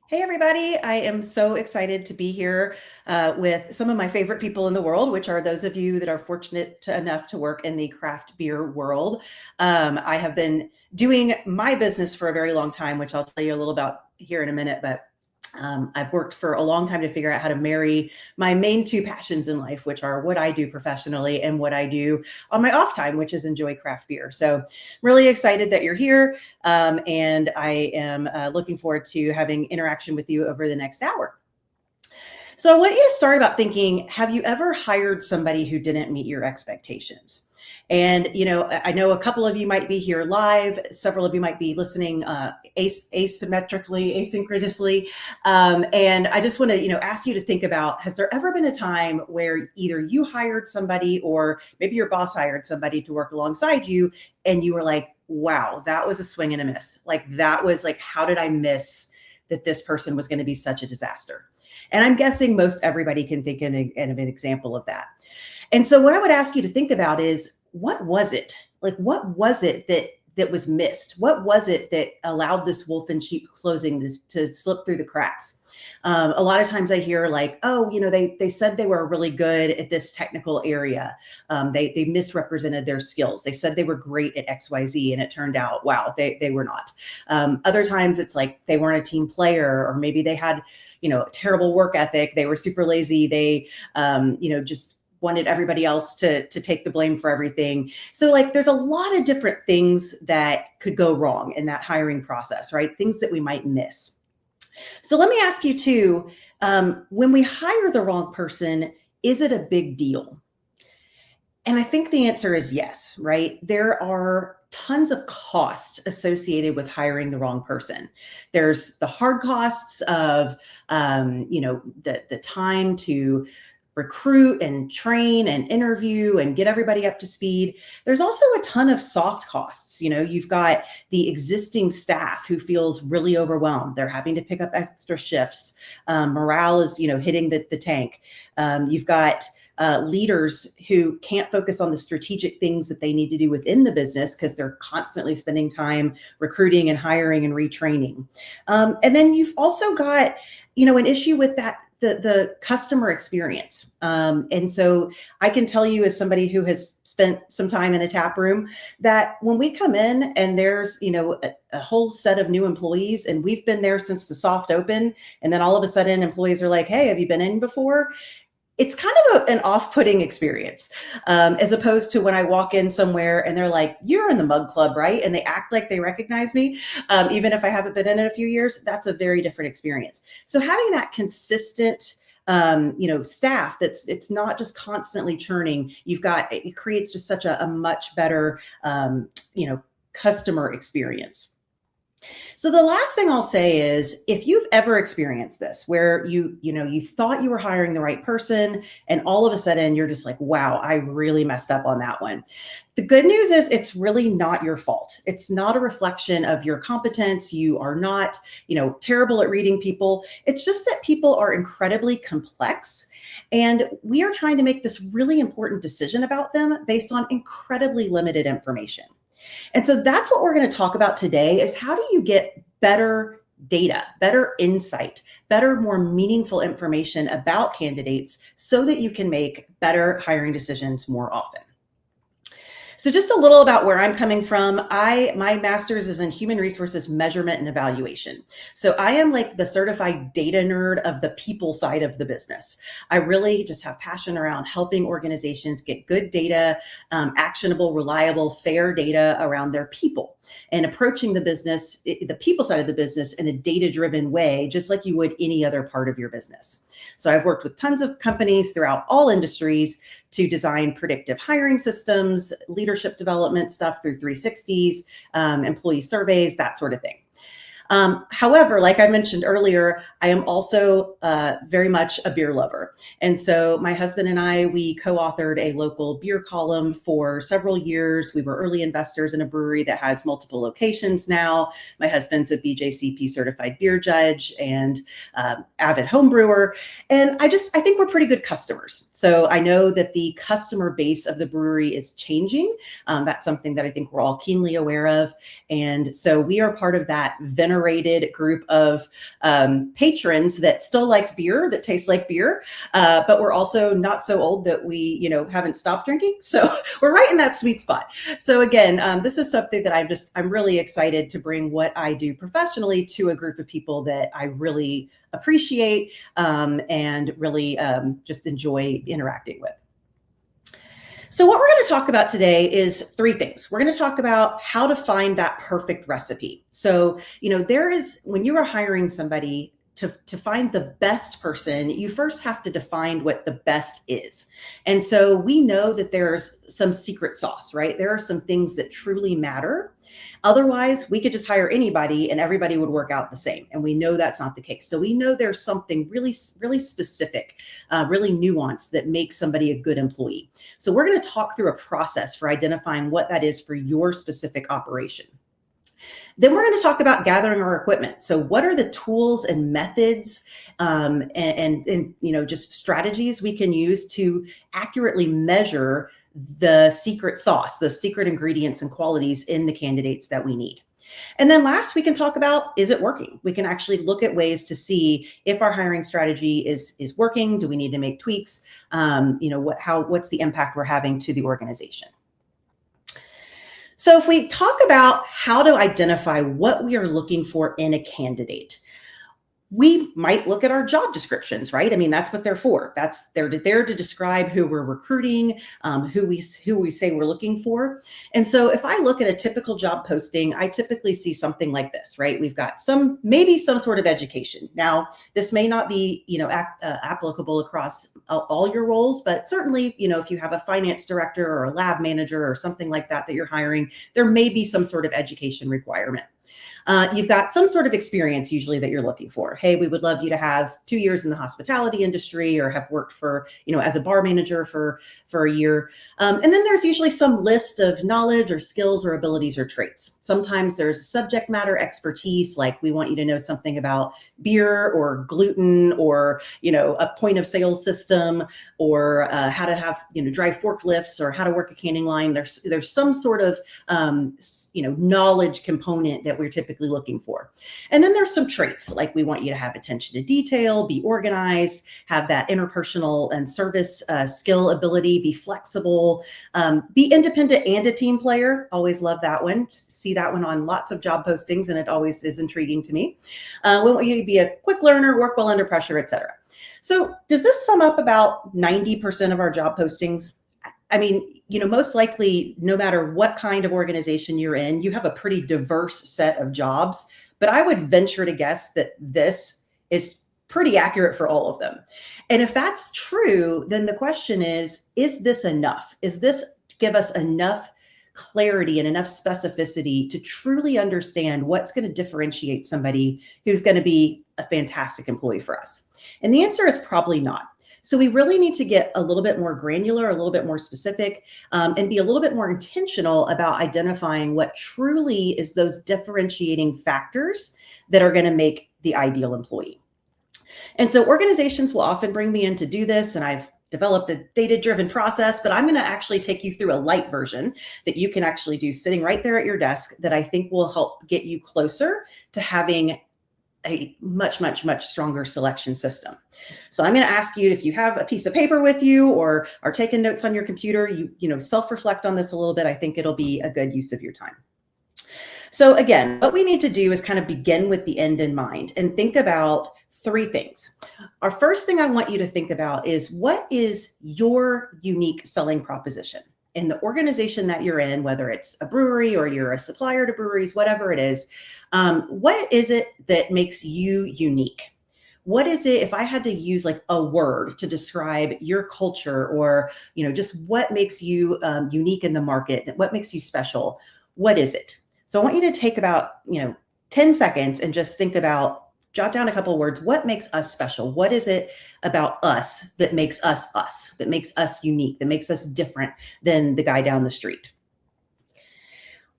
Hey, everybody. I am so excited to be here with some of my favorite people in the world, which are those of you that are enough to work in the craft beer world. I have been doing my business for a very long time, which I'll tell you a little about here in a minute, but I've worked for a long time to figure out how to marry my main two passions in life, which are what I do professionally and what I do on my off time, which is enjoy craft beer. So, I'm really excited that you're here. And I am looking forward to having interaction with you over the next hour. So, I want you to start about thinking, have you ever hired somebody who didn't meet your expectations? And, I know a couple of you might be here live. Several of you might be listening asynchronously. And I just want to, ask you to think about, has there ever been a time where either you hired somebody or maybe your boss hired somebody to work alongside you and you were like, wow, that was a swing and a miss. Like that was like, how did I miss that this person was going to be such a disaster? And I'm guessing most everybody can think of an example of that. And so what I would ask you to think about is, what was it? Like, what was it that was missed? What was it that allowed this wolf in sheep clothing to slip through the cracks? A lot of times I hear like, oh, they said they were really good at this technical area. They misrepresented their skills. They said they were great at XYZ, and it turned out, wow, they were not. Other times it's like they weren't a team player, or maybe they had, terrible work ethic. They were super lazy. They, just wanted everybody else to take the blame for everything. So like there's a lot of different things that could go wrong in that hiring process, right? Things that we might miss. So let me ask you too, when we hire the wrong person, is it a big deal? And I think the answer is yes, right? There are tons of costs associated with hiring the wrong person. There's the hard costs of, the time to recruit and train and interview and get everybody up to speed. There's also a ton of soft costs. You've got the existing staff who feels really overwhelmed. They're having to pick up extra shifts. Morale is, hitting the tank. You've got leaders who can't focus on the strategic things that they need to do within the business because they're constantly spending time recruiting and hiring and retraining. And then you've also got, an issue with that the customer experience. And so I can tell you, as somebody who has spent some time in a tap room, that when we come in and there's, a whole set of new employees and we've been there since the soft open, and then all of a sudden employees are like, hey, have you been in before? It's kind of an off-putting experience, as opposed to when I walk in somewhere and they're like, you're in the mug club, right? And they act like they recognize me. Even if I haven't been in it a few years, that's a very different experience. So having that consistent, staff it's not just constantly churning, it creates just such a much better, customer experience. So the last thing I'll say is, if you've ever experienced this where you thought you were hiring the right person and all of a sudden you're just like, wow, I really messed up on that one. The good news is it's really not your fault. It's not a reflection of your competence. You are not, terrible at reading people. It's just that people are incredibly complex. And we are trying to make this really important decision about them based on incredibly limited information. And so that's what we're going to talk about today, is how do you get better data, better insight, better, more meaningful information about candidates so that you can make better hiring decisions more often. So just a little about where I'm coming from. My master's is in human resources measurement and evaluation. So I am like the certified data nerd of the people side of the business. I really just have passion around helping organizations get good data, actionable, reliable, fair data around their people, and approaching the business, the people side of the business, in a data-driven way, just like you would any other part of your business. So I've worked with tons of companies throughout all industries to design predictive hiring systems, leadership development stuff through 360s, employee surveys, that sort of thing. However, like I mentioned earlier, I am also very much a beer lover. And so my husband and I, we co-authored a local beer column for several years. We were early investors in a brewery that has multiple locations now. My husband's a BJCP certified beer judge and avid home brewer. And I think we're pretty good customers. So I know that the customer base of the brewery is changing. That's something that I think we're all keenly aware of. And so we are part of that venerable generated group of patrons that still likes beer, that tastes like beer, but we're also not so old that we, haven't stopped drinking. So we're right in that sweet spot. So again, this is something that I'm really excited to bring what I do professionally to a group of people that I really appreciate and really just enjoy interacting with. So what we're going to talk about today is three things. We're going to talk about how to find that perfect recipe. So, when you are hiring somebody to find the best person, you first have to define what the best is. And so we know that there's some secret sauce, right? There are some things that truly matter. Otherwise, we could just hire anybody and everybody would work out the same. And we know that's not the case. So we know there's something really, really specific, really nuanced that makes somebody a good employee. So we're going to talk through a process for identifying what that is for your specific operation. Then we're going to talk about gathering our equipment. So what are the tools and methods and just strategies we can use to accurately measure the secret sauce, the secret ingredients and qualities in the candidates that we need. And then last, we can talk about, is it working? We can actually look at ways to see if our hiring strategy is working. Do we need to make tweaks? What's the impact we're having to the organization? So if we talk about how to identify what we are looking for in a candidate, we might look at our job descriptions, right? I mean, that's what they're for. They're there to describe who we're recruiting, who we say we're looking for. And so if I look at a typical job posting, I typically see something like this, right? We've got maybe some sort of education. Now, this may not be, applicable across all your roles, but certainly, if you have a finance director or a lab manager or something like that you're hiring, there may be some sort of education requirement. You've got some sort of experience usually that you're looking for. Hey, we would love you to have 2 years in the hospitality industry or have worked for, as a bar manager for a year. And then there's usually some list of knowledge or skills or abilities or traits. Sometimes there's subject matter expertise, like we want you to know something about beer or gluten or, a point of sale system or how to have, drive forklifts or how to work a canning line. There's some sort of, knowledge component that we're typically looking for. And then there's some traits, like we want you to have attention to detail, be organized, have that interpersonal and service skill ability, be flexible, be independent and a team player. Always love that one. See that one on lots of job postings, and it always is intriguing to me. We want you to be a quick learner, work well under pressure, etc. So does this sum up about 90% of our job postings? I mean, most likely, no matter what kind of organization you're in, you have a pretty diverse set of jobs, but I would venture to guess that this is pretty accurate for all of them. And if that's true, then the question is this enough? Is this give us enough clarity and enough specificity to truly understand what's going to differentiate somebody who's going to be a fantastic employee for us? And the answer is probably not. So we really need to get a little bit more granular, a little bit more specific, and be a little bit more intentional about identifying what truly is those differentiating factors that are going to make the ideal employee. And so organizations will often bring me in to do this, and I've developed a data-driven process, but I'm going to actually take you through a light version that you can actually do sitting right there at your desk that I think will help get you closer to having a much, much, much stronger selection system. So I'm going to ask you, if you have a piece of paper with you or are taking notes on your computer, you self-reflect on this a little bit. I think it'll be a good use of your time. So again, what we need to do is kind of begin with the end in mind and think about three things. Our first thing I want you to think about is, what is your unique selling proposition? In the organization that you're in, whether it's a brewery or you're a supplier to breweries, whatever it is, what is it that makes you unique? What is it, if I had to use like a word to describe your culture or, just what makes you unique in the market, what makes you special, what is it? So I want you to take about, 10 seconds and just think about, jot down a couple of words. What makes us special? What is it about us that makes us, that makes us unique, that makes us different than the guy down the street?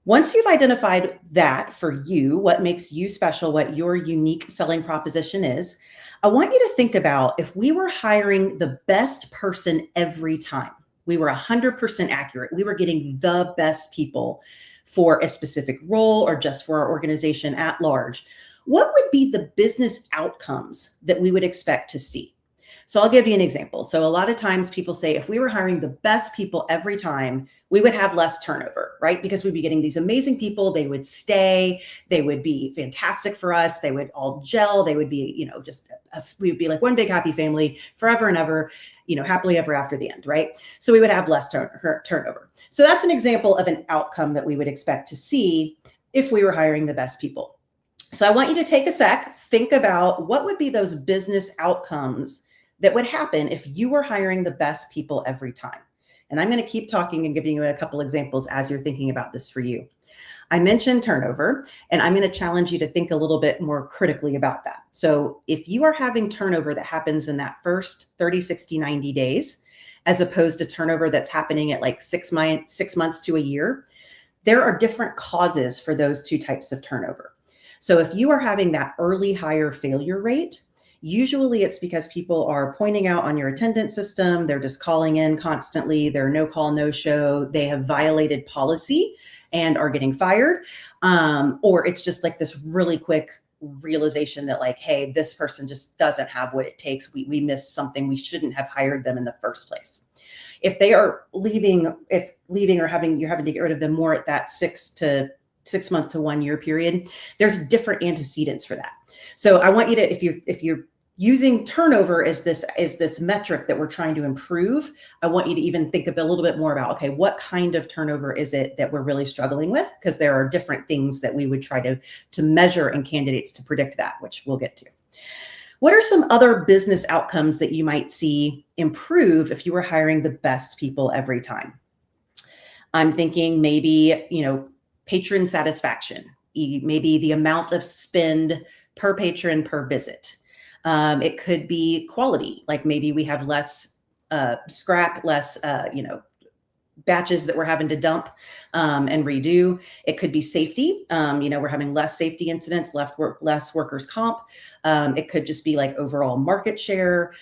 Once you've identified that for you, what makes you special, what your unique selling proposition is, I want you to think about, if we were hiring the best person every time, we were 100% accurate, we were getting the best people for a specific role or just for our organization at large, what would be the business outcomes that we would expect to see? So I'll give you an example. So a lot of times people say if we were hiring the best people every time, we would have less turnover, right? Because we'd be getting these amazing people, they would stay, they would be fantastic for us, they would all gel, they would be, we would be like one big happy family forever and ever, happily ever after the end, right? So we would have less turnover. So that's an example of an outcome that we would expect to see if we were hiring the best people. So I want you to take a sec, think about what would be those business outcomes that would happen if you were hiring the best people every time. And I'm going to keep talking and giving you a couple examples as you're thinking about this for you. I mentioned turnover, and I'm going to challenge you to think a little bit more critically about that. So if you are having turnover that happens in that first 30, 60, 90 days, as opposed to turnover that's happening at like 6 months to a year, there are different causes for those two types of turnover. So if you are having that early hire failure rate, usually it's because people are pointing out on your attendance system, they're just calling in constantly, they're no call, no show, they have violated policy and are getting fired. Or it's just like this really quick realization that like, hey, this person just doesn't have what it takes. We missed something. We shouldn't have hired them in the first place. If they are leaving or you're having to get rid of them more at that 6 month to 1 year period, there's different antecedents for that. So I want you to, if you're using turnover as this metric that we're trying to improve, I want you to even think a little bit more about, okay, what kind of turnover is it that we're really struggling with? Because there are different things that we would try to measure in candidates to predict that, which we'll get to. What are some other business outcomes that you might see improve if you were hiring the best people every time? I'm thinking maybe, patron satisfaction, maybe the amount of spend per patron per visit. It could be quality, like maybe we have less scrap, less, batches that we're having to dump and redo. It could be safety. We're having less safety incidents, less workers' comp. It could just be like overall market share.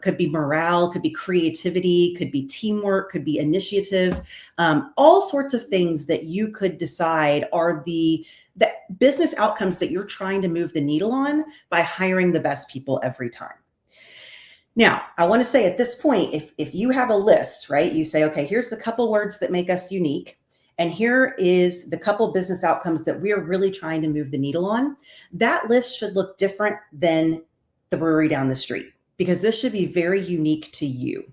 Could be morale, could be creativity, could be teamwork, could be initiative. All sorts of things that you could decide are the business outcomes that you're trying to move the needle on by hiring the best people every time. Now, I want to say at this point, if you have a list, right, you say, okay, here's the couple words that make us unique, and here is the couple business outcomes that we're really trying to move the needle on. That list should look different than the brewery down the street, because this should be very unique to you.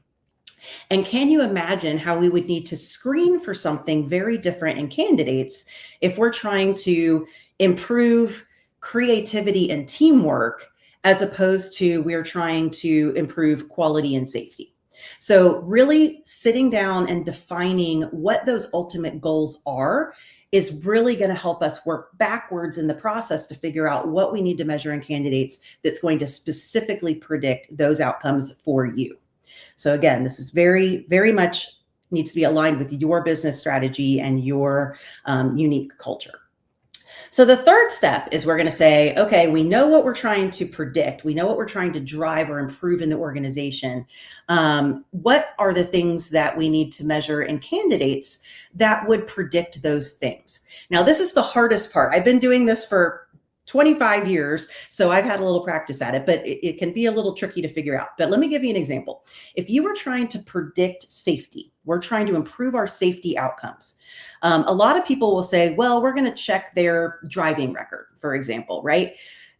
And can you imagine how we would need to screen for something very different in candidates if we're trying to improve creativity and teamwork as opposed to we're trying to improve quality and safety? So really sitting down and defining what those ultimate goals are is really going to help us work backwards in the process to figure out what we need to measure in candidates that's going to specifically predict those outcomes for you. So again, this is very, very much needs to be aligned with your business strategy and your unique culture. So the third step is we're going to say, okay, we know what we're trying to predict. We know what we're trying to drive or improve in the organization. What are the things that we need to measure in candidates that would predict those things? Now, this is the hardest part. I've been doing this for 25 years, so I've had a little practice at it, but it can be a little tricky to figure out. But let me give you an example. If you were trying to predict safety, we're trying to improve our safety outcomes. A lot of people will say, well, we're going to check their driving record, for example, right?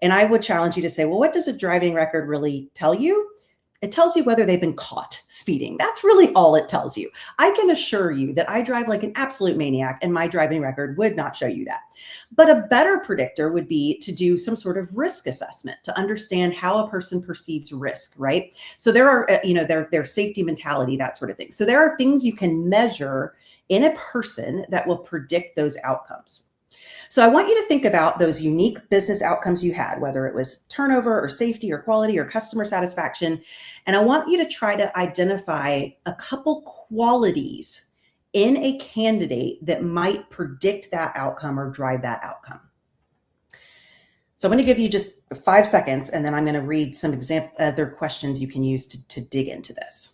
And I would challenge you to say, well, what does a driving record really tell you? It tells you whether they've been caught speeding. That's really all it tells you. I can assure you that I drive like an absolute maniac and my driving record would not show you that. But a better predictor would be to do some sort of risk assessment to understand how a person perceives risk, right? So there are, their safety mentality, that sort of thing. So there are things you can measure in a person that will predict those outcomes. So I want you to think about those unique business outcomes you had, whether it was turnover or safety or quality or customer satisfaction. And I want you to try to identify a couple qualities in a candidate that might predict that outcome or drive that outcome. So I'm going to give you just 5 seconds, and then I'm going to read some other questions you can use to dig into this.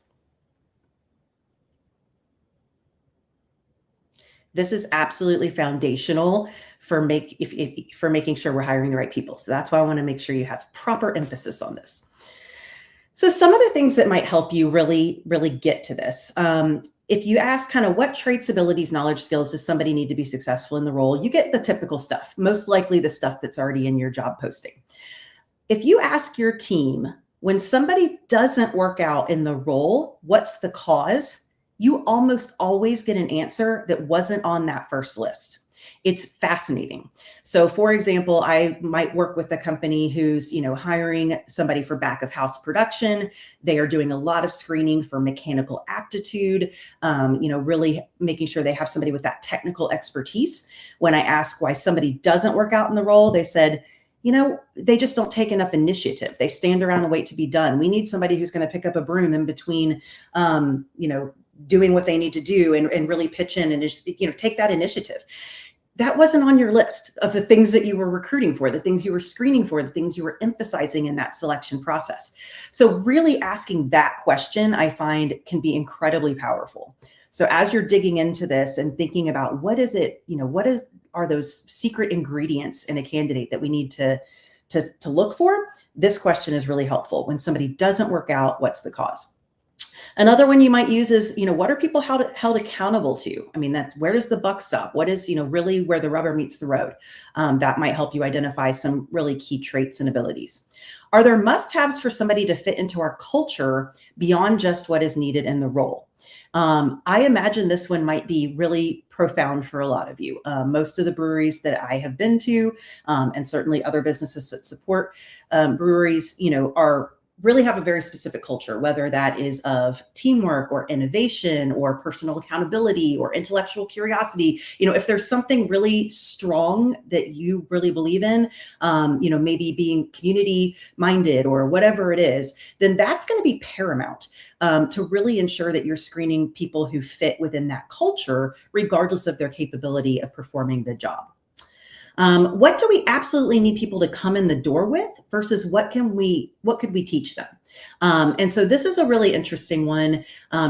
This is absolutely foundational for for making sure we're hiring the right people. So that's why I want to make sure you have proper emphasis on this. So some of the things that might help you really get to this. If you ask kind of what traits, abilities, knowledge, skills does somebody need to be successful in the role, you get the typical stuff, most likely the stuff that's already in your job posting. If you ask your team, when somebody doesn't work out in the role, what's the cause? You almost always get an answer that wasn't on that first list. It's fascinating. So for example, I might work with a company who's, hiring somebody for back of house production. They are doing a lot of screening for mechanical aptitude, really making sure they have somebody with that technical expertise. When I ask why somebody doesn't work out in the role, they said, they just don't take enough initiative. They stand around and wait to be done. We need somebody who's going to pick up a broom in between, doing what they need to do and really pitch in and just, take that initiative. That wasn't on your list of the things that you were recruiting for, the things you were screening for, the things you were emphasizing in that selection process. So really asking that question, I find, can be incredibly powerful. So as you're digging into this and thinking about what is it, are those secret ingredients in a candidate that we need to look for, this question is really helpful. When somebody doesn't work out, what's the cause? Another one you might use is, what are people held accountable to? I mean, that's where does the buck stop? What is, really where the rubber meets the road? That might help you identify some really key traits and abilities. Are there must-haves for somebody to fit into our culture beyond just what is needed in the role? I imagine this one might be really profound for a lot of you. Most of the breweries that I have been to, and certainly other businesses that support breweries, really have a very specific culture, whether that is of teamwork or innovation or personal accountability or intellectual curiosity. If there's something really strong that you really believe in, maybe being community minded or whatever it is, then that's going to be paramount to really ensure that you're screening people who fit within that culture, regardless of their capability of performing the job. What do we absolutely need people to come in the door with versus what could we teach them? And so this is a really interesting one.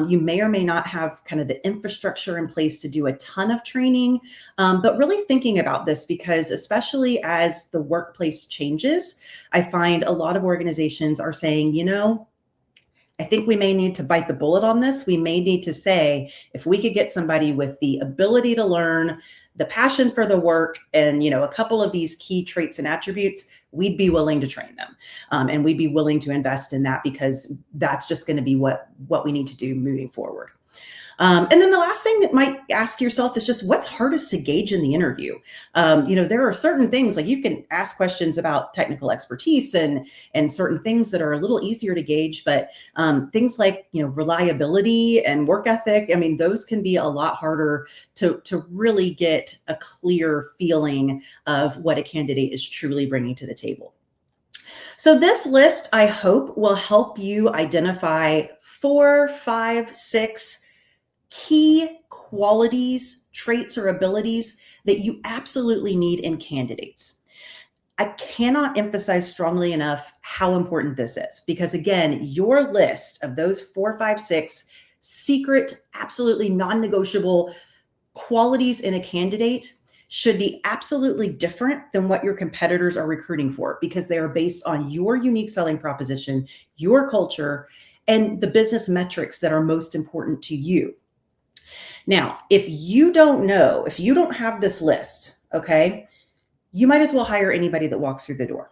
You may or may not have kind of the infrastructure in place to do a ton of training, but really thinking about this, because especially as the workplace changes, I find a lot of organizations are saying, I think we may need to bite the bullet on this. We may need to say, if we could get somebody with the ability to learn, the passion for the work, and a couple of these key traits and attributes, we'd be willing to train them, and we'd be willing to invest in that, because that's just going to be what we need to do moving forward. And then the last thing that might ask yourself is just what's hardest to gauge in the interview. There are certain things, like you can ask questions about technical expertise and certain things that are a little easier to gauge, but things like, reliability and work ethic, I mean, those can be a lot harder to really get a clear feeling of what a candidate is truly bringing to the table. So this list, I hope, will help you identify 4, 5, 6 key qualities, traits, or abilities that you absolutely need in candidates. I cannot emphasize strongly enough how important this is, because again, your list of those 4, 5, 6 secret, absolutely non-negotiable qualities in a candidate should be absolutely different than what your competitors are recruiting for, because they are based on your unique selling proposition, your culture, and the business metrics that are most important to you. Now, if you don't have this list, okay, you might as well hire anybody that walks through the door.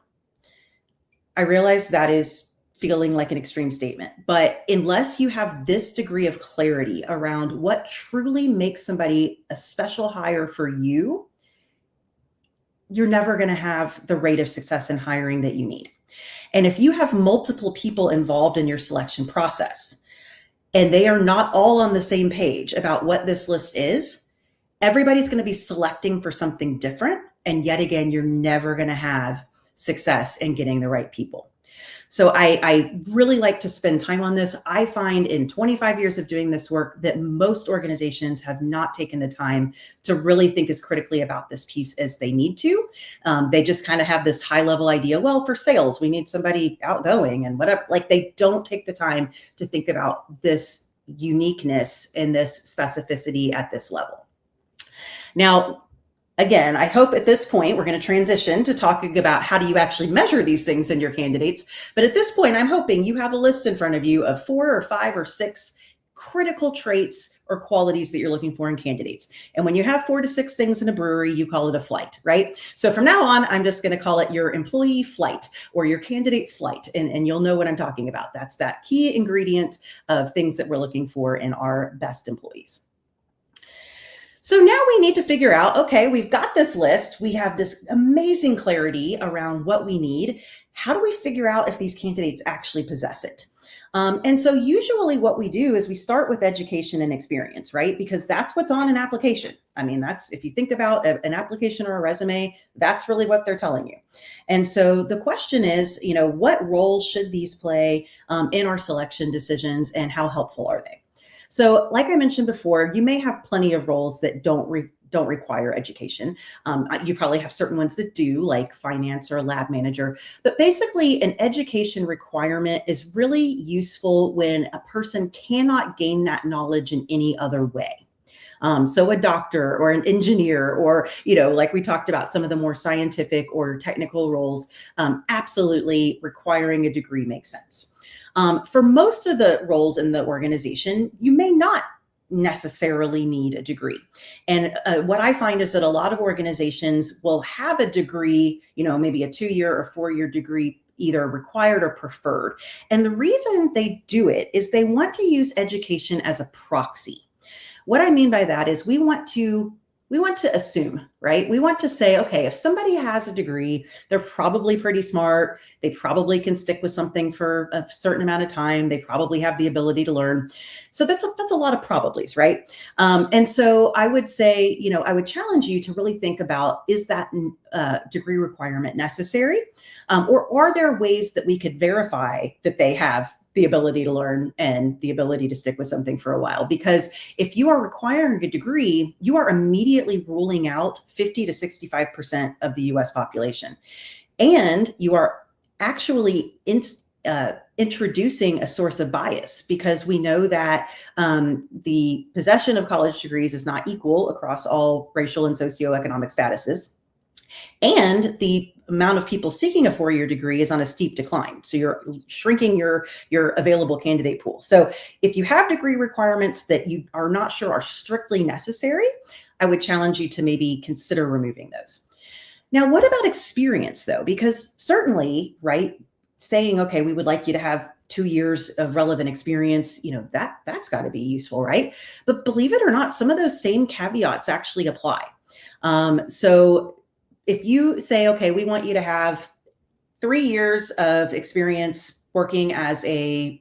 I realize that is feeling like an extreme statement, but unless you have this degree of clarity around what truly makes somebody a special hire for you, you're never going to have the rate of success in hiring that you need. And if you have multiple people involved in your selection process, and they are not all on the same page about what this list is, everybody's going to be selecting for something different. And yet again, you're never going to have success in getting the right people. So I really like to spend time on this. I find in 25 years of doing this work that most organizations have not taken the time to really think as critically about this piece as they need to. They just kind of have this high level idea, well, for sales, we need somebody outgoing and whatever. Like, they don't take the time to think about this uniqueness and this specificity at this level. Now, again, I hope at this point we're going to transition to talking about how do you actually measure these things in your candidates. But at this point, I'm hoping you have a list in front of you of 4 or 5 or 6 critical traits or qualities that you're looking for in candidates. And when you have 4 to 6 things in a brewery, you call it a flight, right? So from now on, I'm just going to call it your employee flight or your candidate flight. And you'll know what I'm talking about. That's that key ingredient of things that we're looking for in our best employees. So now we need to figure out, okay, we've got this list. We have this amazing clarity around what we need. How do we figure out if these candidates actually possess it? And so usually what we do is we start with education and experience, right? Because that's what's on an application. I mean, that's, if you think about an application or a resume, that's really what they're telling you. And so the question is, what role should these play in our selection decisions, and how helpful are they? So like I mentioned before, you may have plenty of roles that don't require education. You probably have certain ones that do, like finance or lab manager. But basically, an education requirement is really useful when a person cannot gain that knowledge in any other way. So a doctor or an engineer, or, like we talked about, some of the more scientific or technical roles, absolutely requiring a degree makes sense. For most of the roles in the organization, you may not necessarily need a degree. And what I find is that a lot of organizations will have a degree, maybe a 2-year or 4-year degree, either required or preferred. And the reason they do it is they want to use education as a proxy. What I mean by that is we want to assume, right? We want to say, okay, if somebody has a degree, they're probably pretty smart. They probably can stick with something for a certain amount of time. They probably have the ability to learn. So that's a lot of probablys, right? And so I would say, I would challenge you to really think about, is that degree requirement necessary? Or are there ways that we could verify that they have the ability to learn and the ability to stick with something for a while? Because if you are requiring a degree, you are immediately ruling out 50 to 65% of the US population. And you are actually introducing a source of bias, because we know that the possession of college degrees is not equal across all racial and socioeconomic statuses. And the amount of people seeking a 4-year degree is on a steep decline. So you're shrinking your available candidate pool. So if you have degree requirements that you are not sure are strictly necessary, I would challenge you to maybe consider removing those. Now, what about experience though? Because certainly, right, saying, okay, we would like you to have 2 years of relevant experience, that's got to be useful, right? But believe it or not, some of those same caveats actually apply. So if you say, okay, we want you to have 3 years of experience working as a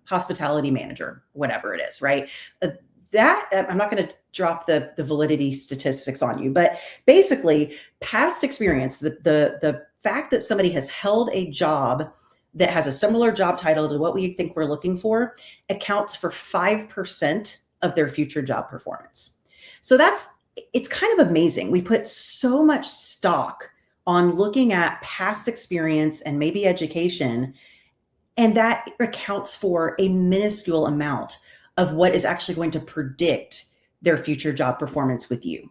hospitality manager, whatever it is, right? That, I'm not going to drop the validity statistics on you, but basically past experience, the fact that somebody has held a job that has a similar job title to what we think we're looking for accounts for 5% of their future job performance. So it's kind of amazing. We put so much stock on looking at past experience and maybe education, and that accounts for a minuscule amount of what is actually going to predict their future job performance with you.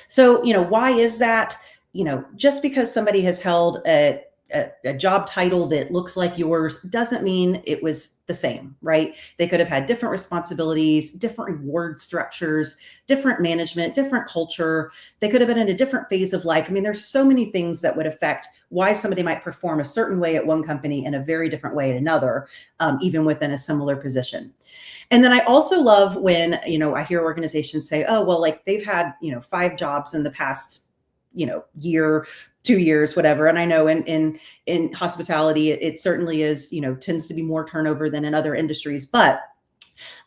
So, why is that? Just because somebody has held a job title that looks like yours doesn't mean it was the same, right? They could have had different responsibilities, different reward structures, different management, different culture. They could have been in a different phase of life. I mean, there's so many things that would affect why somebody might perform a certain way at one company and a very different way at another, even within a similar position. And then I also love when, I hear organizations say, oh, well, like they've had, 5 jobs in the past, year, 2 years, whatever. And I know in hospitality, it certainly is, tends to be more turnover than in other industries. But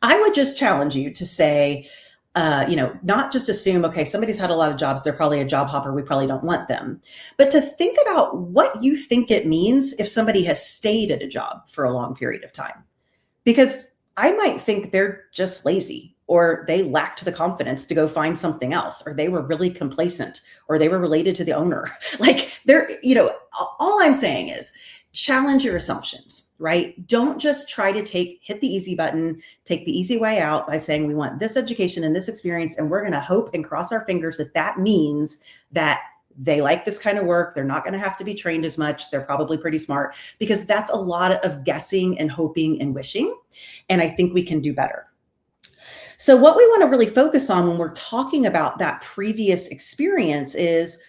I would just challenge you to say, not just assume, okay, somebody's had a lot of jobs, they're probably a job hopper, we probably don't want them. But to think about what you think it means if somebody has stayed at a job for a long period of time. Because I might think they're just lazy, or they lacked the confidence to go find something else, or they were really complacent, or they were related to the owner. Like all I'm saying is challenge your assumptions, right? Don't just try to hit the easy button, take the easy way out by saying we want this education and this experience, and we're going to hope and cross our fingers that that means that they like this kind of work. They're not going to have to be trained as much. They're probably pretty smart, because that's a lot of guessing and hoping and wishing. And I think we can do better. So what we want to really focus on when we're talking about that previous experience is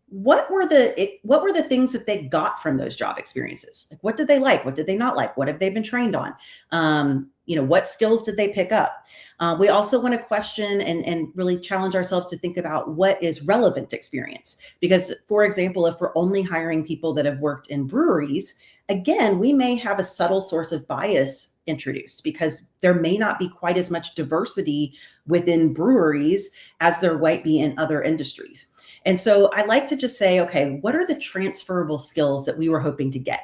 what were the things that they got from those job experiences? Like, what did they like? What did they not like? What have they been trained on? What skills did they pick up? We also want to question and really challenge ourselves to think about what is relevant experience. Because, for example, if we're only hiring people that have worked in breweries, again, we may have a subtle source of bias introduced because there may not be quite as much diversity within breweries as there might be in other industries. And so I like to just say, okay, what are the transferable skills that we were hoping to get?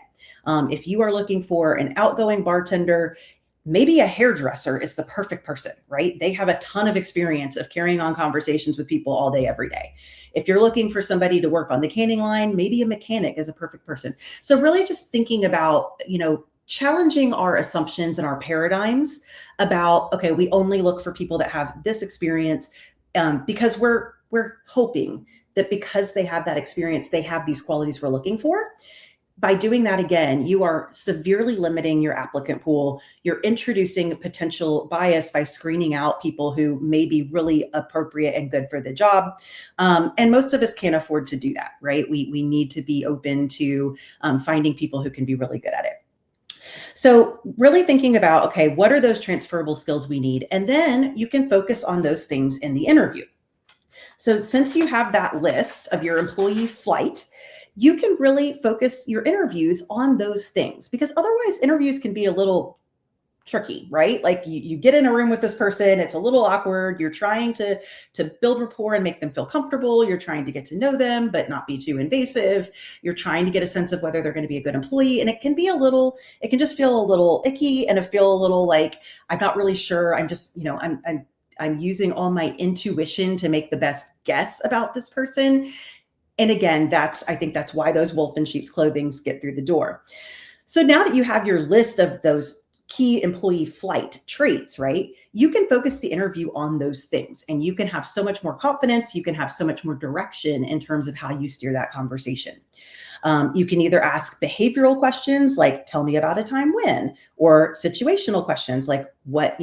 If you are looking for an outgoing bartender, maybe a hairdresser is the perfect person, right? They have a ton of experience of carrying on conversations with people all day, every day. If you're looking for somebody to work on the canning line, maybe a mechanic is a perfect person. So really just thinking about, challenging our assumptions and our paradigms about, okay, we only look for people that have this experience because we're hoping that because they have that experience, they have these qualities we're looking for. By doing that, again, you are severely limiting your applicant pool. You're introducing potential bias by screening out people who may be really appropriate and good for the job. And most of us can't afford to do that, right? We need to be open to finding people who can be really good at it. So really thinking about, okay, what are those transferable skills we need? And then you can focus on those things in the interview. So since you have that list of your employee flight, you can really focus your interviews on those things, because otherwise interviews can be a little tricky, right? Like you get in a room with this person, it's a little awkward. You're trying to build rapport and make them feel comfortable. You're trying to get to know them, but not be too invasive. You're trying to get a sense of whether they're going to be a good employee. And it can just feel a little icky, and it feel a little like, I'm not really sure. I'm just, I'm using all my intuition to make the best guess about this person. And again, I think that's why those wolf in sheep's clothing get through the door. So now that you have your list of those key employee flight traits, right, you can focus the interview on those things, and you can have so much more confidence. You can have so much more direction in terms of how you steer that conversation. You can either ask behavioral questions like, tell me about a time when, or situational questions like, what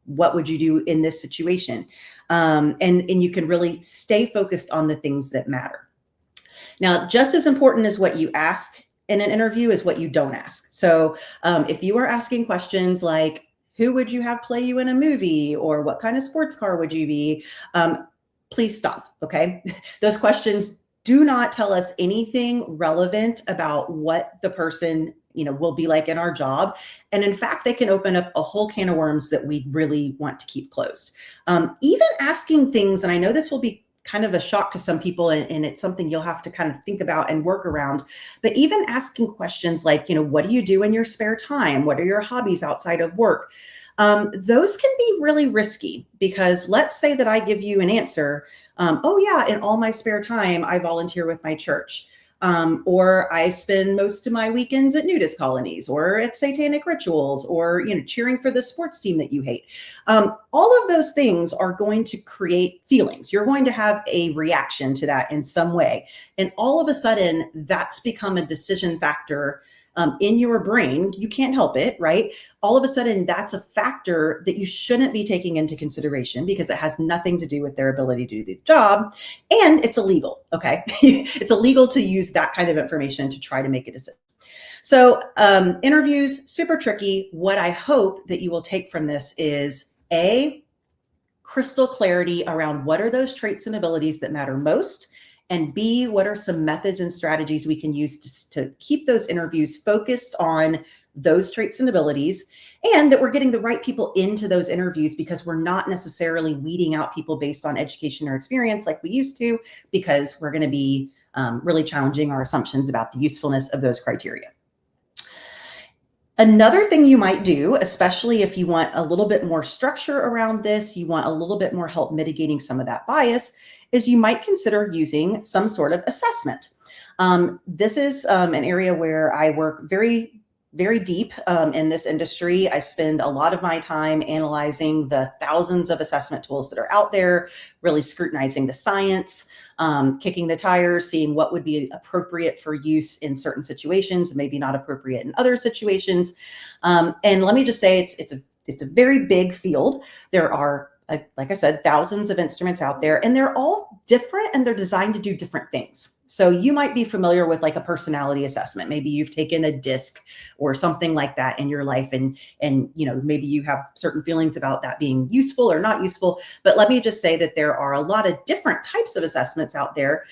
would you do in this situation? And you can really stay focused on the things that matter. Now, just as important as what you ask in an interview is what you don't ask. So if you are asking questions like, who would you have play you in a movie, or what kind of sports car would you be? Please stop, okay? Those questions do not tell us anything relevant about what the person will be like in our job. And in fact, they can open up a whole can of worms that we really want to keep closed. Even asking things, and I know this will be kind of a shock to some people, and it's something you'll have to kind of think about and work around. But even asking questions like, what do you do in your spare time? What are your hobbies outside of work? Those can be really risky, because let's say that I give you an answer. Oh yeah, in all my spare time, I volunteer with my church. Or I spend most of my weekends at nudist colonies or at satanic rituals, or, cheering for the sports team that you hate. All of those things are going to create feelings. You're going to have a reaction to that in some way. And all of a sudden that's become a decision factor in your brain. You can't help it, right? All of a sudden that's a factor that you shouldn't be taking into consideration, because it has nothing to do with their ability to do the job, and it's illegal. Okay. It's illegal to use that kind of information to try to make a decision. So interviews, super tricky. What I hope that you will take from this is crystal clarity around what are those traits and abilities that matter most, and B, what are some methods and strategies we can use to keep those interviews focused on those traits and abilities, and that we're getting the right people into those interviews, because we're not necessarily weeding out people based on education or experience like we used to, because we're going to be really challenging our assumptions about the usefulness of those criteria. Another thing you might do, especially if you want a little bit more structure around this, you want a little bit more help mitigating some of that bias, is you might consider using some sort of assessment. This is an area where I work very very deep in this industry. I spend a lot of my time analyzing the thousands of assessment tools that are out there, really scrutinizing the science, kicking the tires, seeing what would be appropriate for use in certain situations and maybe not appropriate in other situations. And let me just say, it's a very big field. There are, like I said, thousands of instruments out there, and they're all different and they're designed to do different things. So you might be familiar with like a personality assessment. Maybe you've taken a disc or something like that in your life, and maybe you have certain feelings about that being useful or not useful. But let me just say that there are a lot of different types of assessments out there,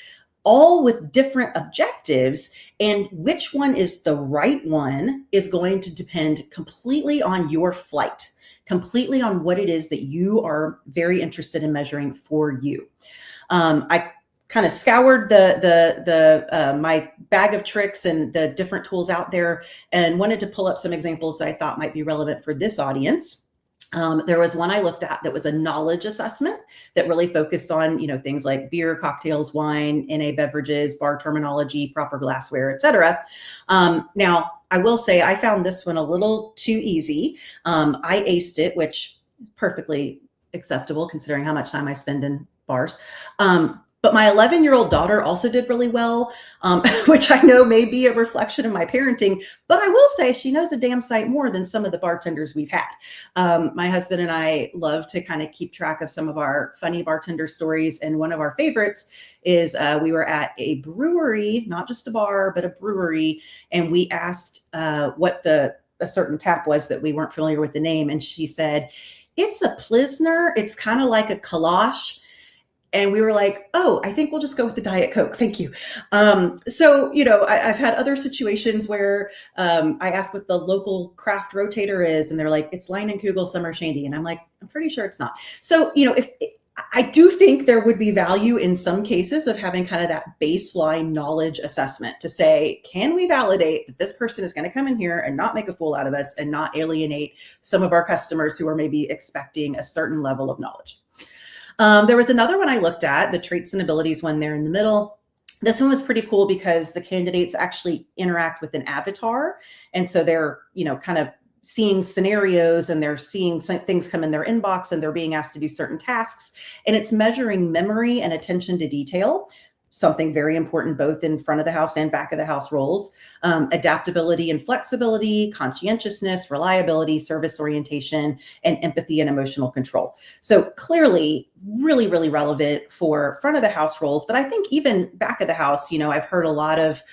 all with different objectives, and which one is the right one is going to depend completely on your flight, completely on what it is that you are very interested in measuring for you. I kind of scoured my bag of tricks and the different tools out there and wanted to pull up some examples that I thought might be relevant for this audience. There was one I looked at that was a knowledge assessment that really focused on, things like beer, cocktails, wine, NA beverages, bar terminology, proper glassware, etc. Now, I will say I found this one a little too easy. I aced it, which is perfectly acceptable considering how much time I spend in bars. But my 11-year-old daughter also did really well, which I know may be a reflection of my parenting, but I will say she knows a damn sight more than some of the bartenders we've had. My husband and I love to kind of keep track of some of our funny bartender stories. And one of our favorites is we were at a brewery, not just a bar, but a brewery. And we asked what a certain tap was that we weren't familiar with the name. And she said, "It's a Pilsner. It's kind of like a Kalash." And we were like, "Oh, I think we'll just go with the Diet Coke. Thank you." So, I've had other situations where I ask what the local craft rotator is, and they're like, "It's Leinenkugel Summer Shandy." And I'm like, "I'm pretty sure it's not." So, if I do think there would be value in some cases of having kind of that baseline knowledge assessment to say, can we validate that this person is going to come in here and not make a fool out of us and not alienate some of our customers who are maybe expecting a certain level of knowledge? There was another one I looked at, the traits and abilities one there in the middle. This one was pretty cool because the candidates actually interact with an avatar. And so they're, kind of seeing scenarios and they're seeing things come in their inbox and they're being asked to do certain tasks. And it's measuring memory and attention to detail, something very important both in front of the house and back of the house roles, adaptability and flexibility, conscientiousness, reliability, service orientation, and empathy and emotional control. So clearly really, really relevant for front of the house roles. But I think even back of the house, I've heard a lot of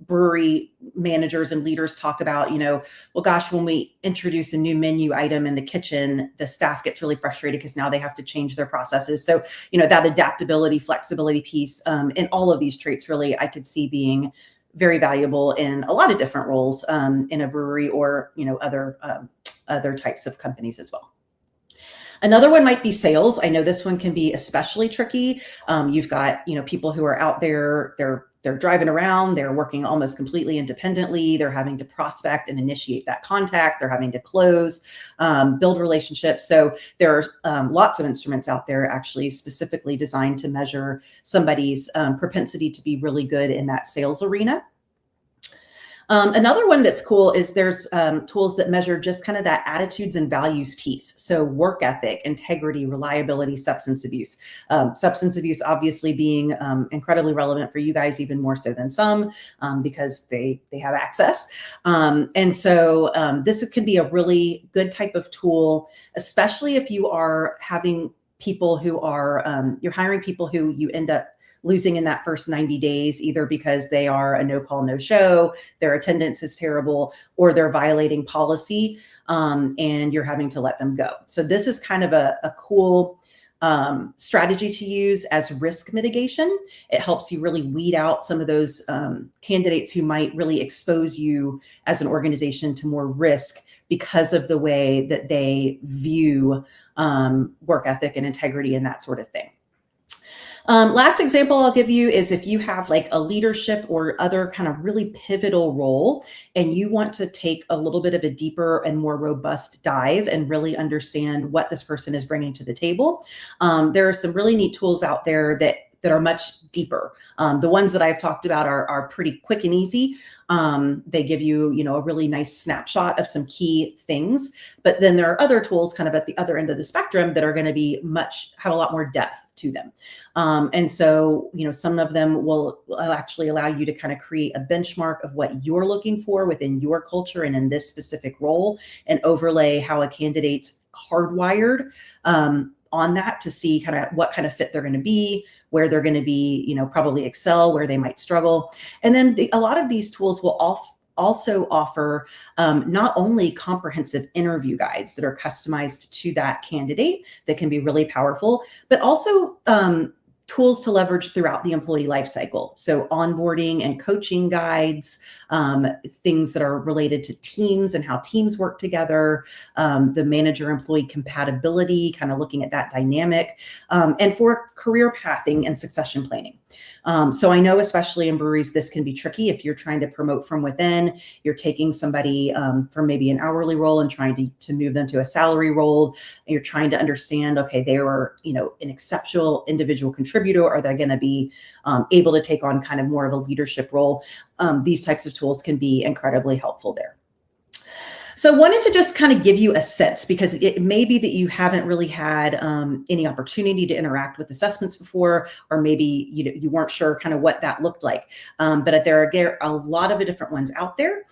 brewery managers and leaders talk about, well, gosh, when we introduce a new menu item in the kitchen, the staff gets really frustrated because now they have to change their processes. So, that adaptability, flexibility piece, and all of these traits really I could see being very valuable in a lot of different roles in a brewery or, other types of companies as well. Another one might be sales. I know this one can be especially tricky. You've got, people who are out there, they're driving around, they're working almost completely independently. They're having to prospect and initiate that contact. They're having to close, build relationships. So there are lots of instruments out there actually specifically designed to measure somebody's propensity to be really good in that sales arena. Another one that's cool is there's tools that measure just kind of that attitudes and values piece. So work ethic, integrity, reliability, substance abuse. Substance abuse obviously being incredibly relevant for you guys, even more so than some, because they have access. And so this can be a really good type of tool, especially if you are having people who are, you're hiring people who you end up losing in that first 90 days, either because they are a no call, no show, their attendance is terrible, or they're violating policy, and you're having to let them go. So this is kind of a cool strategy to use as risk mitigation. It helps you really weed out some of those candidates who might really expose you as an organization to more risk because of the way that they view work ethic and integrity and that sort of thing. Last example I'll give you is if you have like a leadership or other kind of really pivotal role and you want to take a little bit of a deeper and more robust dive and really understand what this person is bringing to the table. There are some really neat tools out there that that are much deeper. The ones that I've talked about are pretty quick and easy. They give you, a really nice snapshot of some key things, but then there are other tools kind of at the other end of the spectrum that are going to be have a lot more depth to them. And so, some of them will actually allow you to kind of create a benchmark of what you're looking for within your culture and in this specific role, and overlay how a candidate's hardwired on that to see kind of what kind of fit they're going to be, where they're going to be, probably excel, where they might struggle. And then a lot of these tools will also offer not only comprehensive interview guides that are customized to that candidate that can be really powerful, but also tools to leverage throughout the employee life cycle. So onboarding and coaching guides, things that are related to teams and how teams work together, the manager-employee compatibility, kind of looking at that dynamic, and for career pathing and succession planning. So I know, especially in breweries, this can be tricky if you're trying to promote from within. You're taking somebody from maybe an hourly role and trying to move them to a salary role. And you're trying to understand, okay, they were, an exceptional individual contributor. Are they going to be able to take on kind of more of a leadership role? These types of tools can be incredibly helpful there. So I wanted to just kind of give you a sense, because it may be that you haven't really had any opportunity to interact with assessments before, or maybe you weren't sure kind of what that looked like. But there are a lot of different ones out there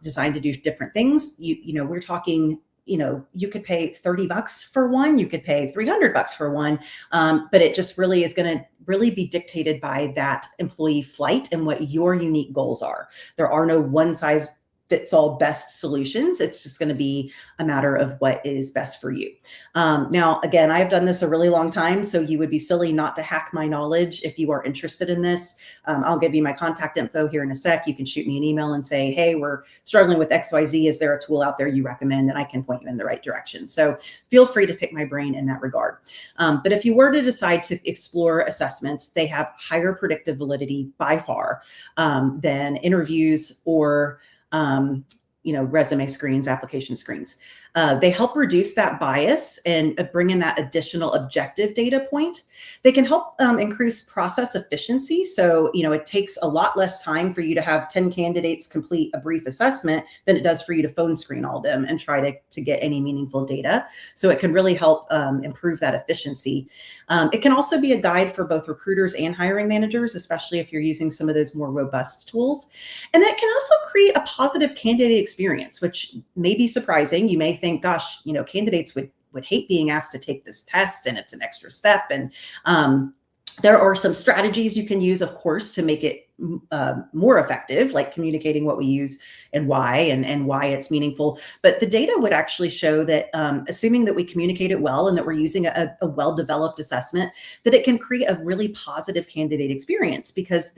designed to do different things. We're talking, you could pay $30 for one, you could pay $300 for one, but it just really is going to really be dictated by that employee flight and what your unique goals are. There are no one size fits all best solutions. It's just going to be a matter of what is best for you. Now, again, I've done this a really long time, so you would be silly not to hack my knowledge if you are interested in this. I'll give you my contact info here in a sec. You can shoot me an email and say, hey, we're struggling with XYZ. Is there a tool out there you recommend? And I can point you in the right direction. So feel free to pick my brain in that regard. But if you were to decide to explore assessments, they have higher predictive validity by far than interviews or resume screens, application screens. They help reduce that bias and bring in that additional objective data point. They can help increase process efficiency. So, it takes a lot less time for you to have 10 candidates complete a brief assessment than it does for you to phone screen all of them and try to get any meaningful data. So it can really help improve that efficiency. It can also be a guide for both recruiters and hiring managers, especially if you're using some of those more robust tools. And that can also create a positive candidate experience, which may be surprising. You may think, gosh, candidates would hate being asked to take this test, and it's an extra step. And there are some strategies you can use, of course, to make it more effective, like communicating what we use and why it's meaningful. But the data would actually show that, assuming that we communicate it well and that we're using a well-developed assessment, that it can create a really positive candidate experience, because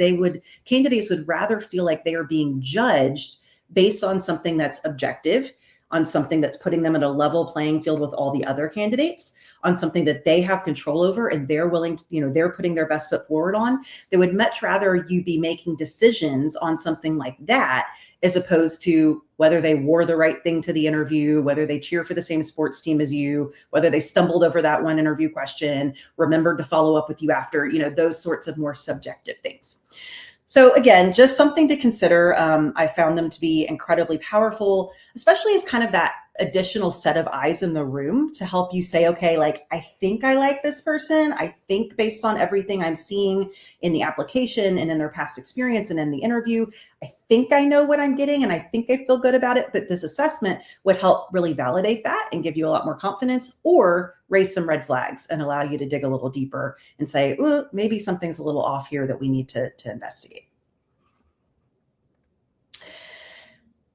candidates would rather feel like they are being judged based on something that's objective, on something that's putting them at a level playing field with all the other candidates, on something that they have control over and they're willing to, they're putting their best foot forward on. They would much rather you be making decisions on something like that, as opposed to whether they wore the right thing to the interview, whether they cheer for the same sports team as you, whether they stumbled over that one interview question, remembered to follow up with you after, those sorts of more subjective things. So again, just something to consider. I found them to be incredibly powerful, especially as kind of that additional set of eyes in the room to help you say, okay, I think I like this person. I think based on everything I'm seeing in the application and in their past experience and in the interview, I think I know what I'm getting and I think I feel good about it. But this assessment would help really validate that and give you a lot more confidence, or raise some red flags and allow you to dig a little deeper and say, ooh, maybe something's a little off here that we need to investigate.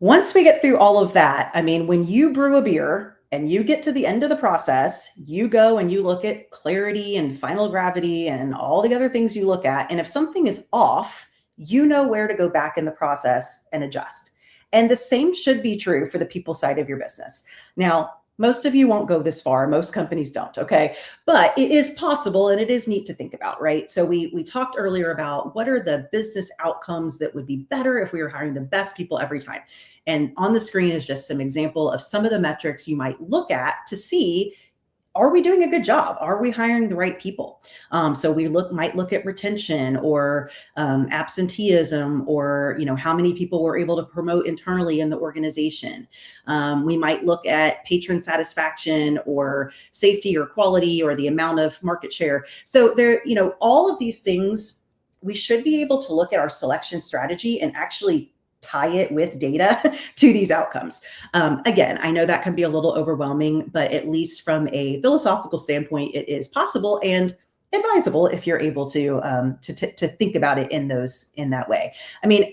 Once we get through all of that, when you brew a beer and you get to the end of the process, you go and you look at clarity and final gravity and all the other things you look at. And if something is off, you know where to go back in the process and adjust. And the same should be true for the people side of your business. Now, most of you won't go this far. Most companies don't, okay? But it is possible, and it is neat to think about, right? So we talked earlier about what are the business outcomes that would be better if we were hiring the best people every time. And on the screen is just some example of some of the metrics you might look at to see, are we doing a good job? Are we hiring the right people? So we might look at retention or absenteeism, or how many people we're able to promote internally in the organization. We might look at patron satisfaction or safety or quality or the amount of market share. So there, all of these things, we should be able to look at our selection strategy and actually tie it with data to these outcomes. Again, I know that can be a little overwhelming, but at least from a philosophical standpoint, it is possible and advisable if you're able to think about it in that way. I mean,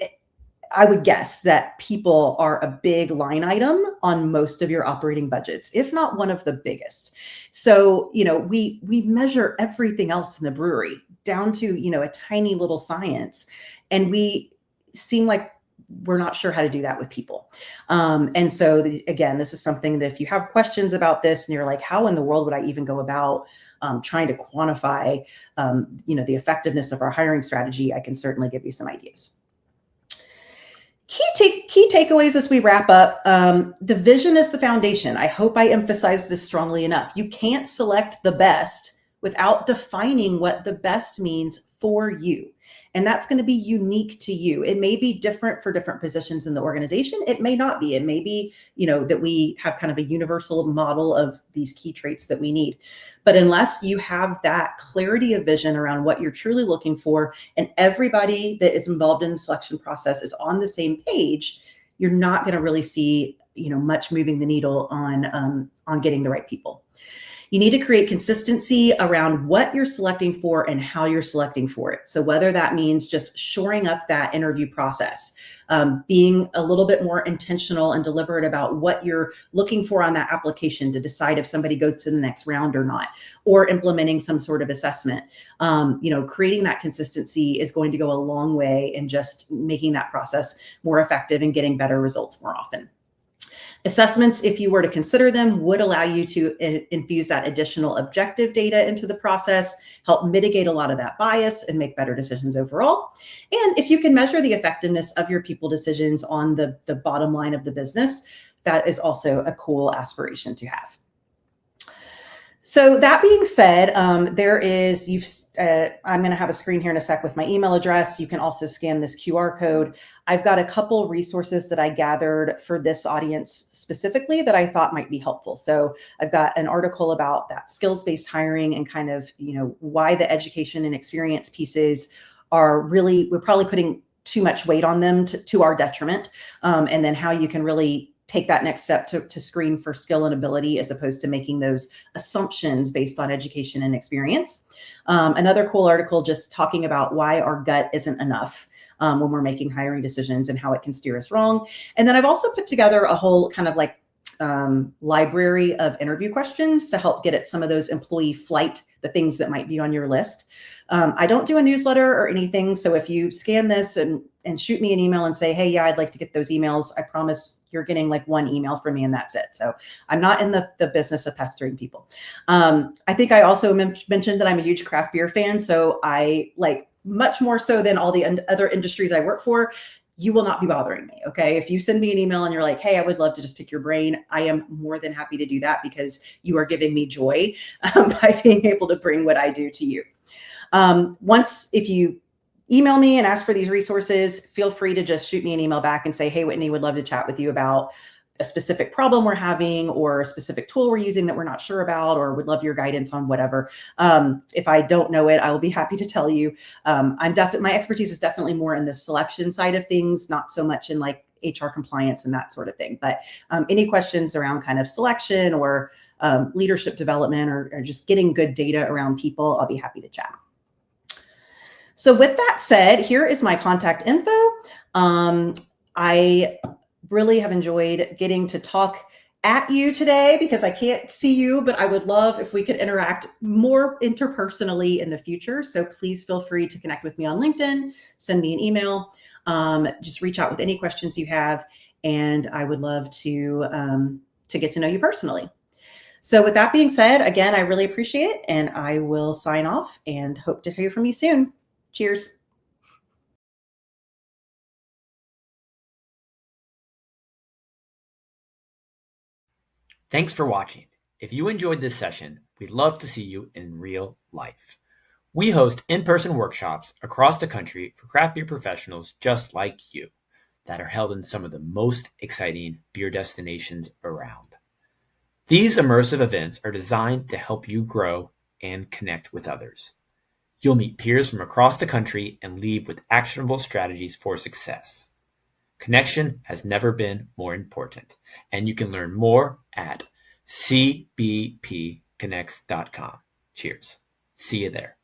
I would guess that people are a big line item on most of your operating budgets, if not one of the biggest. So, we measure everything else in the brewery down to, a tiny little science. And we seem like we're not sure how to do that with people. And so again, this is something that if you have questions about this and you're like, how in the world would I even go about trying to quantify, the effectiveness of our hiring strategy, I can certainly give you some ideas. Key takeaways as we wrap up. The vision is the foundation. I hope I emphasize this strongly enough. You can't select the best without defining what the best means for you. And that's going to be unique to you. It may be different for different positions in the organization. It may not be. It may be, that we have kind of a universal model of these key traits that we need. But unless you have that clarity of vision around what you're truly looking for, and everybody that is involved in the selection process is on the same page, you're not going to really see, much moving the needle on getting the right people. You need to create consistency around what you're selecting for and how you're selecting for it. So whether that means just shoring up that interview process, being a little bit more intentional and deliberate about what you're looking for on that application to decide if somebody goes to the next round or not, or implementing some sort of assessment. Creating that consistency is going to go a long way in just making that process more effective and getting better results more often. Assessments, if you were to consider them, would allow you to infuse that additional objective data into the process, help mitigate a lot of that bias and make better decisions overall. And if you can measure the effectiveness of your people decisions on the bottom line of the business, that is also a cool aspiration to have. So that being said, I'm going to have a screen here in a sec with my email address. You can also scan this QR code. I've got a couple resources that I gathered for this audience specifically that I thought might be helpful. So I've got an article about that skills-based hiring and kind of, why the education and experience pieces we're probably putting too much weight on them to our detriment. And then how you can really take that next step to screen for skill and ability as opposed to making those assumptions based on education and experience. Another cool article just talking about why our gut isn't enough when we're making hiring decisions and how it can steer us wrong. And then I've also put together a whole kind of like library of interview questions to help get at some of those employee flight, the things that might be on your list. I don't do a newsletter or anything. So if you scan this and shoot me an email and say, hey, yeah, I'd like to get those emails, I promise you're getting like one email from me and that's it. So I'm not in the business of pestering people. I think I also mentioned that I'm a huge craft beer fan. So I like much more so than all the other industries I work for. You will not be bothering me. Okay. If you send me an email and you're like, hey, I would love to just pick your brain, I am more than happy to do that because you are giving me joy by being able to bring what I do to you. If you email me and ask for these resources, feel free to just shoot me an email back and say, hey, Whitney, would love to chat with you about a specific problem we're having or a specific tool we're using that we're not sure about, or would love your guidance on whatever. If I don't know it, I will be happy to tell you. My expertise is definitely more in the selection side of things, not so much in like HR compliance and that sort of thing. But any questions around kind of selection or leadership development or just getting good data around people, I'll be happy to chat. So with that said, here is my contact info. I really have enjoyed getting to talk at you today because I can't see you, but I would love if we could interact more interpersonally in the future. So please feel free to connect with me on LinkedIn, send me an email, just reach out with any questions you have. And I would love to get to know you personally. So with that being said, again, I really appreciate it and I will sign off and hope to hear from you soon. Cheers. Thanks for watching. If you enjoyed this session, we'd love to see you in real life. We host in-person workshops across the country for craft beer professionals just like you that are held in some of the most exciting beer destinations around. These immersive events are designed to help you grow and connect with others. You'll meet peers from across the country and leave with actionable strategies for success. Connection has never been more important, and you can learn more at cbpconnects.com. Cheers. See you there.